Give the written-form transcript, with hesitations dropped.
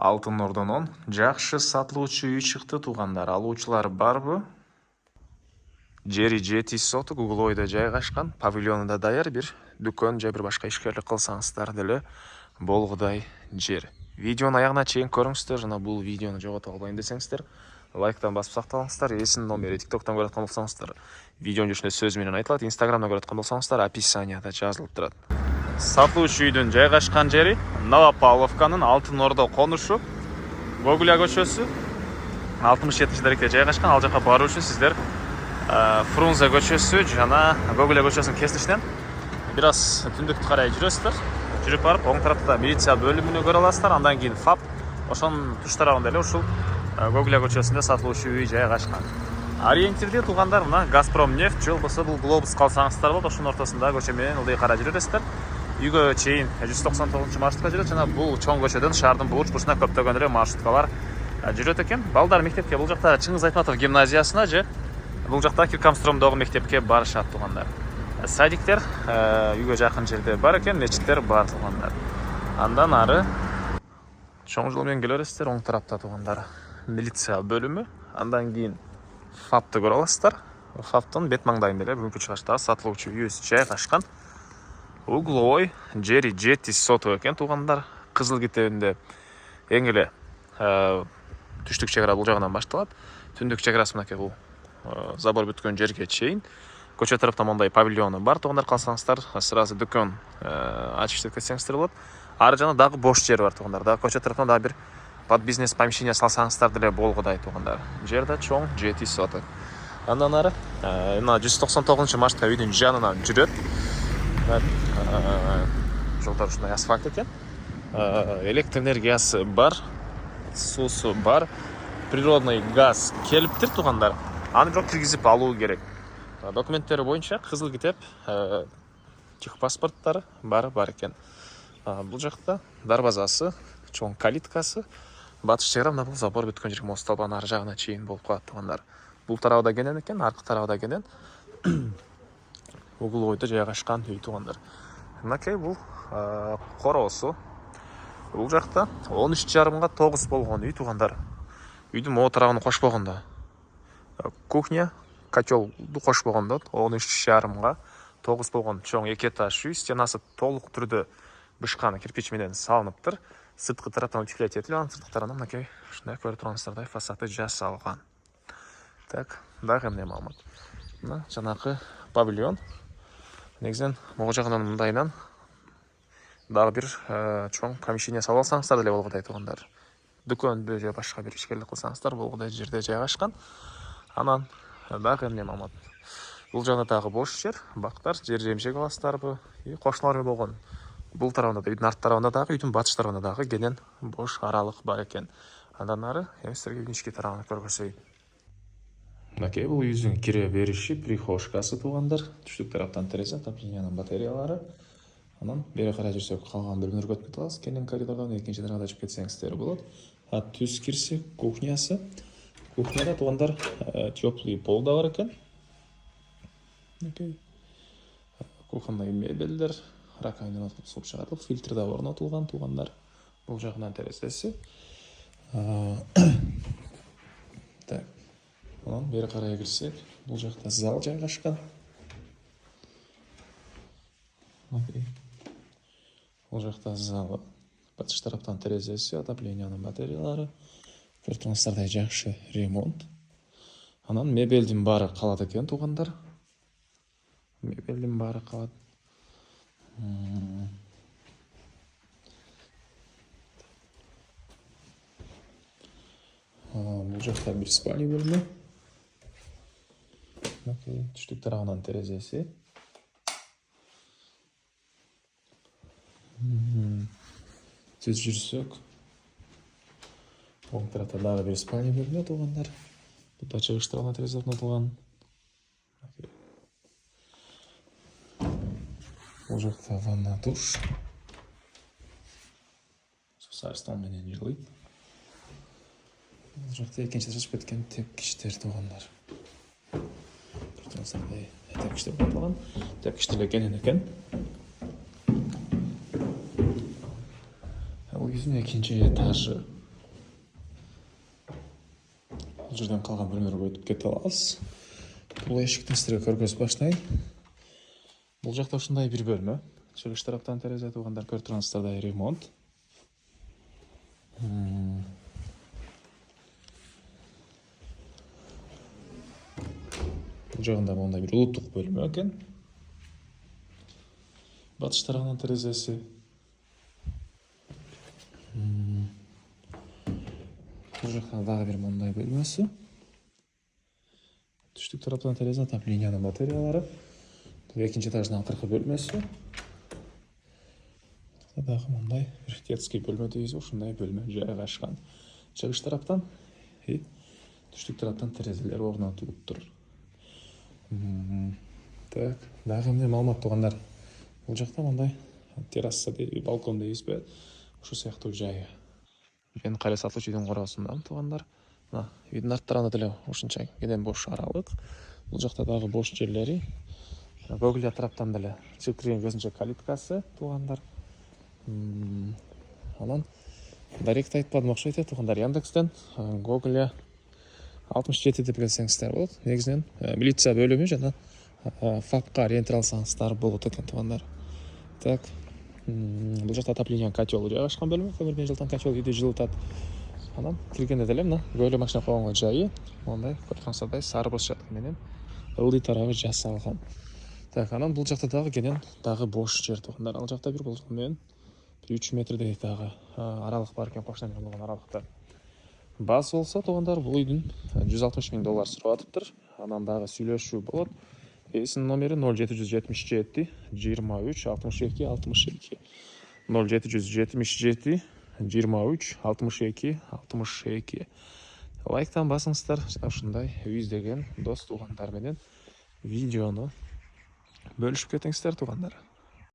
Алтын Ордонон жакшы сатылуучу үй чыкты туугандар. Алуучулар барбы? Жери жети соток углойдо жайгашкан, павильонунда даяр бир дүкөн же бир башка ишкерлик кылсаңыздар деле болгудай жер. Видеонун аягына чейин көрүңүздөр, жана бул видеону жогото албайм десеңиздер, лайктан басып сакталыңыздар. Эсин номери TikTok'тан көрөт аткан болсоңуздар, видеонун жүрүшүндө сөз менен айтылат. Инстаграмдан көрөт аткан болсоңуздар, описанияда жазылып турат. Сатылуучу үйдүн жайгашкан жери Новопавловканын Алтын Ордо конушу, Гоголя көчөсү, 67-даректе жайгашкан. Ал жака баруу үчүн сиздер Фрунзе көчөсү жана Гоголя көчөсүнүн кесилишинен бир аз түндүктү карай жүрөсүздөр. Жүрүп барып, оң тарапта милиция бөлүмүнө көрө аласыздар. Андан кийин ФАП, ошонун туш тарабында эле ушул Гоголя көчөсүндө сатылуучу үй жайгашкан. Ориентирде туугандар мына Газпром нефть же болбосо бул Глобус калсаңыздар болот. Ошонун ортосундагы көчө менен ылдый карай жүрө бересиздер. Үйгө чейин 199 маршрутка жүрөт жана бул чоң көчөдөн шаардын бурч бурчуна көптөгөн эле маршруткалар жүрөт экен. Балдар мектепке бул жакта Чыңгыз Айтматов гимназиясына же бул жакта Киркамстромдогу мектепке барышат туугандар. Садиктер үйгө жакын жерде бар экен, мечиттер бар туугандар. Андан ары чоң жол менен келе бересиздер. Оң тарапта туугандар милиция бөлүмү, андан кийин ФАПты көрө аласыздар. ФАПтын бет маңдайында эле бүгүнкү чыгыштагы сатылуучу үйүбүз жайгашкан. Углой жери 7 соток экен туугандар. Кызыл китебинде эң эле түштүк чек ара бул жагынан башталат. Түндүк чек арасы мынакей бул забор бүткөн жерге чейин. Көчө тараптан мондай павильону бар туугандар, калсаңыздар сразу дүкөн ачып иштеп кетсеңиздер болот. Ары жана дагы бош жер бар туугандар. Дагы көчө тараптан дагы бир под бизнес помещение салсаңыздар деле болгудай туугандар. Жер да чоң 7 соток. Андан ары мына 199 маршрутка үйдүн жанынан жүрөт. Жолдор ушундай асфальт экен. Электр энергиясы бар, суусу бар, природный газ келиптир туугандар. Аны бирок киргизип алуу керек. Документтери боюнча кызыл китеп, техпаспорттары бар экен. Бул жакта дарбазасы, чоң калиткасы, батыш чек ара мына бул забор бүткөн жерге мостолбанын ары жагына чейин болуп калат туугандар. Бул тарабы да кенен экен, аркы тарабы да кенен. Углойдо жайгашкан үй туугандар. Мынакей бул короосу. Бул жакта 13,5-га 9 болгон үй туугандар. Үйдүн могу тарабын кошпогондо кухня, котелду кошпогондо 13,5-га 9 болгон чоң 2 этаж үй. Стенасы толук түрдө бышкан кирпич менен салыныптыр. Сырткы тараптан утеплять этилген, сырткы тарабынан мынакей ушундай көрүп тургансыздардай фасады жасалган. Так, дагы эмне маалымат? Мына жанакы павильон. Негизинен могу жагынан мындайынан дагы бир чоң помещение салып алсаңыздар деле болгудай туугандар. Дүкөндө же башка бир ишкерлик кылсаңыздар болгудай жерде жайгашкан. Анан дагы эмне маалымат? Бул жагда дагы бош жер, бактар, жер жемшек аласыздарбы? Кошуналар болгон. Бул тарабында да, үйдүн арт тарабында дагы, үйдүн батыш тарабында дагы кенен бош аралык бар экен. Андан ары силерге үйдүн ички тарабын көрсөтөйүн. Мынакей бул үйүбүздүн кире бериши, прихожкасы туугандар. Түштүк тараптан терезе, отоплениянын батареялары. Анан бери карай жүрсөк, калган бөлмөлөргө өтүп кете алабыз. Кенен коридордон экинчи этажга чыгып кетсеңиздер болот. Түз кирсек, кухнясы. Кухняда туугандар теплый пол да бар экен. Мынакей кухонный мебелдер, раковинадан суу чыгарылып, фильтр да орнотулган туугандар. Бул жагынан терезеси. Так. Анан бери карай кирсек, бул жакта зал жайгашкан. Бул жакта зал, батыш тараптан терезеси, отоплениянын батареялары. Көрүп тургансыздардай жакшы ремонт. Анан мебелдин баары калат экен туугандар. Мебелдин баары калат. Бул жакта бир спальня бөлмө. Түштүк тарабынан терезеси. Түз жүрсөк, оң тарапта дагы бир спальня бөлмө туугандар. Буда чыгыштырган терезе орнотулган. Бул жакта ванна, душ. Сарстан менен жылыйт. Бул жакта экинчи этаж кеткен тепкичтер туугандар. Турсаңыздар, тепкичтер орнотулган. Тепкичтер кенен экен. Бул үйдүн экинчи этажы Бұл жерден қалған бөлмелерге өтіп кете алабыз. Бұл эшиктин сіздерге көргөзүп баштайын. Бұл жақта ушундай бир бөлмө. Чыгыш тараптан терезе туугандар көрүп тургансыздар, ремонт. Бұл жағында мындай бир улуттук бөлмө экен. Батыш тарабынан терезеси. Бұл жақта дагы бир мындай бөлмөсү. Түштүк тараптан терезе, отоплениянын батареялары. Бұл экинчи этаждын акыркы бөлмөсү. Дагы мындай бир детский бөлмө дейбизби, ушундай бөлмө жайгашкан. Чыгыш тараптан түштүк тараптан терезелер орнотулуп тур. Так, дагы эмне маалымат туугандар. Бұл жақта мындай терраса дейбиз, балкон дейбизби, ушу сыяктуу жайы. Мен кайра сатылуучу үйдүн короосундамын туугандар. Мына үйдүн арт тарабында деле ушунча кенен бош аралык. Бул жакта дагы бош жерлери. Гоголя тараптан деле чыгып кирген көзүнчө калиткасы туугандар. Анан директ айтпадым окшойт туугандар. Яндекстен Гоголя 67 деп келсеңиздер болот. Негизинен милиция бөлүмү жана ФАПка ориентир алсаңыздар болот экен туугандар. Так. Бул жакта отопление котел жайгашкан бөлмө, көмүрдөн жылтан котел үйдү жылытат. Анан киргенде деле мына көйлө машина койгонго жайы, мондай көрсөңүздөр сары брусчатка менен ылдый тарабы жасалган. Так, анан бул жакта дагы кенен дагы бош жер туугандар. Ал жакта бир бул менен 3 метрдей дагы аралык бар экен, кошуна менен болгон аралыкта. Баз болсо туугандар, бул үйдүн $160,000 сурап атыптыр. Анан дагы сүйлөшүү болот. Эсинин номери 0777 23 62 62. 0777 23 62 62. Лайктан басыңыздар, ушундай үй издеген дос туугандар менен видеону бөлүшүп кетиңиздер туугандар.